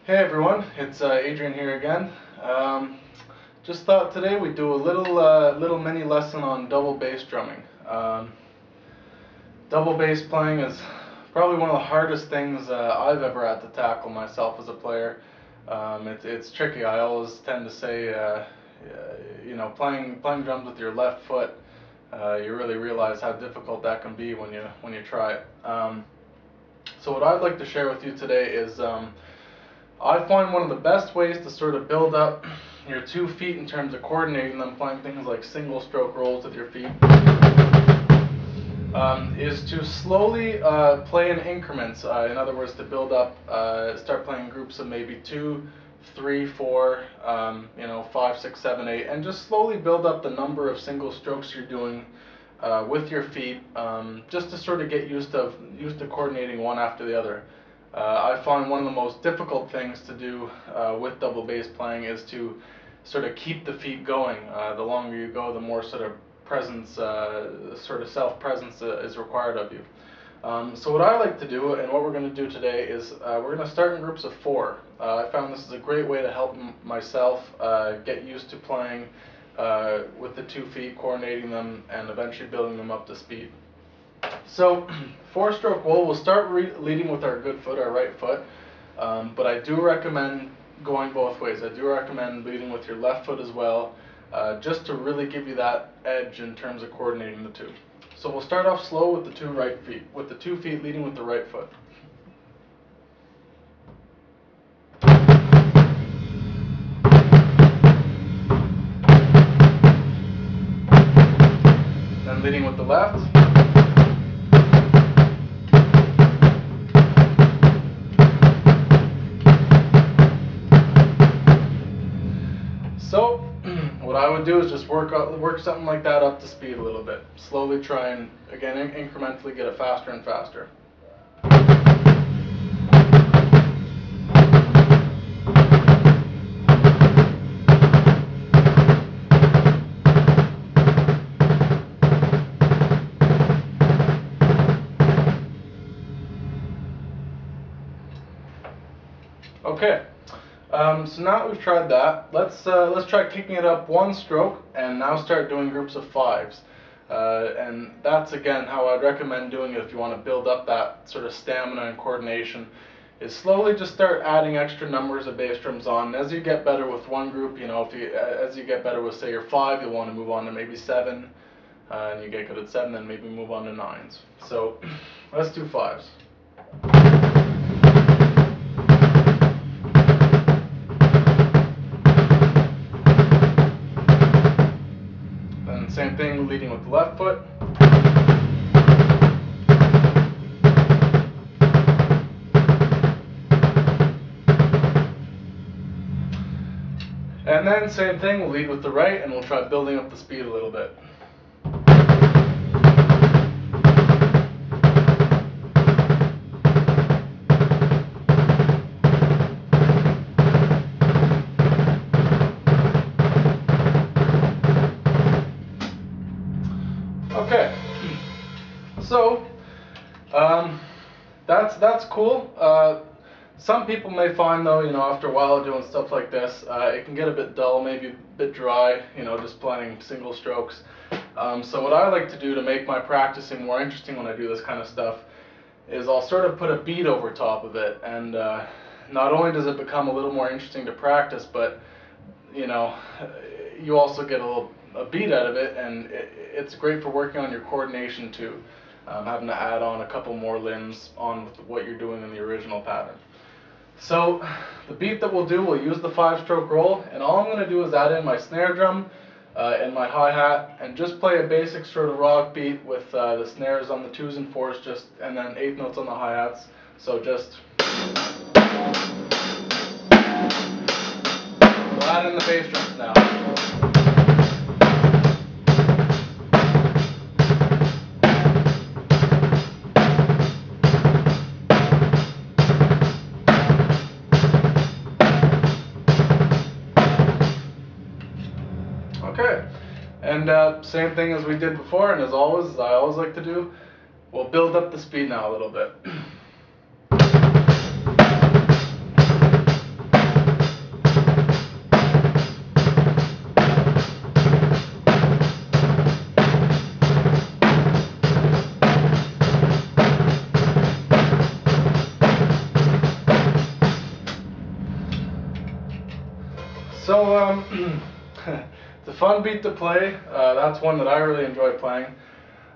Hey everyone, it's Adrian here again. Just thought today we'd do a little mini lesson on double bass drumming. Double bass playing is probably one of the hardest things I've ever had to tackle myself as a player. It's tricky. I always tend to say, playing drums with your left foot, you really realize how difficult that can be when you try it. So what I'd like to share with you today is I find one of the best ways to sort of build up your 2 feet in terms of coordinating them, playing things like single stroke rolls with your feet, is to slowly play in increments. In other words, to build up, start playing groups of maybe 2, 3, 4, 5, 6, 7, 8, and just slowly build up the number of single strokes you're doing with your feet, just to sort of get used to coordinating one after the other. I find one of the most difficult things to do with double bass playing is to sort of keep the feet going. The longer you go, the more sort of presence, sort of self-presence is required of you. So what I like to do, and what we're going to do today, is we're going to start in groups of 4. I found this is a great way to help myself get used to playing with the 2 feet, coordinating them, and eventually building them up to speed. So, 4-stroke roll, we'll start leading with our good foot, our right foot, but I do recommend going both ways. I do recommend leading with your left foot as well, just to really give you that edge in terms of coordinating the two. So we'll start off slow with the 2 right feet, with the 2 feet leading with the right foot. Then leading with the left. So, what I would do is just work something like that up to speed a little bit. Slowly try and, again, incrementally get it faster and faster. Okay. So now that we've tried that, let's try kicking it up 1 stroke and now start doing groups of 5s. And that's again how I'd recommend doing it if you want to build up that sort of stamina and coordination, is slowly just start adding extra numbers of bass drums on. And as you get better with one group, as you get better with, say, your 5, you'll want to move on to maybe 7, and you get good at 7, then maybe move on to 9s. So let's do 5s. Same thing, leading with the left foot. And then same thing, we'll lead with the right and we'll try building up the speed a little bit. Okay, so that's cool. Some people may find, though, after a while doing stuff like this, it can get a bit dull, maybe a bit dry, just playing single strokes. So what I like to do to make my practicing more interesting when I do this kind of stuff is I'll sort of put a beat over top of it, and not only does it become a little more interesting to practice, but you also get a beat out of it, and it's great for working on your coordination too, having to add on a couple more limbs on with what you're doing in the original pattern. So the beat that we'll do, we'll use the 5-stroke roll, and all I'm going to do is add in my snare drum and my hi-hat, and just play a basic sort of rock beat with the snares on the 2s and 4s, and then 8th notes on the hi-hats. So just we'll add in the bass drums now. Okay, and same thing as we did before, and as always, I always like to do, we'll build up the speed now a little bit. So it's a fun beat to play. That's one that I really enjoy playing.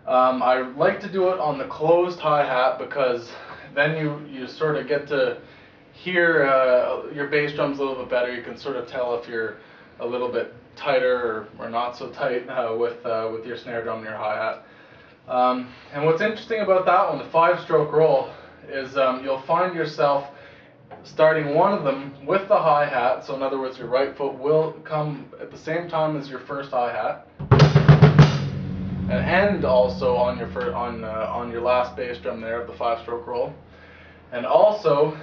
I like to do it on the closed hi-hat because then you sort of get to hear your bass drums a little bit better. You can sort of tell if you're a little bit tighter or not so tight with your snare drum and your hi-hat. And what's interesting about that one, the 5-stroke roll, is you'll find yourself starting one of them with the hi-hat. So in other words, your right foot will come at the same time as your first hi-hat, and also on your last bass drum there of the 5-stroke roll. And also,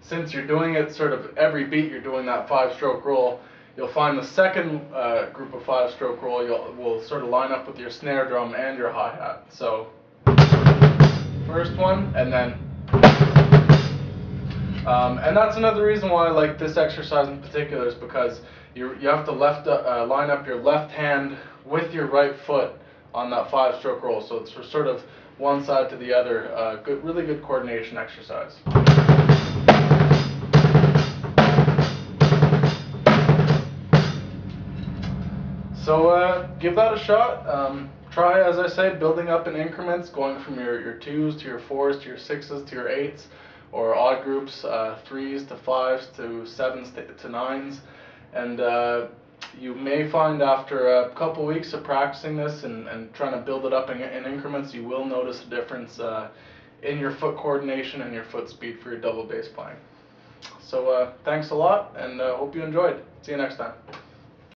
since you're doing it sort of every beat, you're doing that 5-stroke roll, you'll find the second group of 5-stroke roll will sort of line up with your snare drum and your hi-hat. So first one, and then and that's another reason why I like this exercise in particular, is because you have to line up your left hand with your right foot on that 5-stroke roll. So it's sort of one side to the other. Really good coordination exercise. So give that a shot. Try, as I said, building up in increments, going from your 2s to your 4s to your 6s to your 8s, or odd groups, 3s to 5s to 7s to 9s. And you may find after a couple weeks of practicing this and trying to build it up in increments, you will notice a difference in your foot coordination and your foot speed for your double bass playing. So thanks a lot, and hope you enjoyed. See you next time.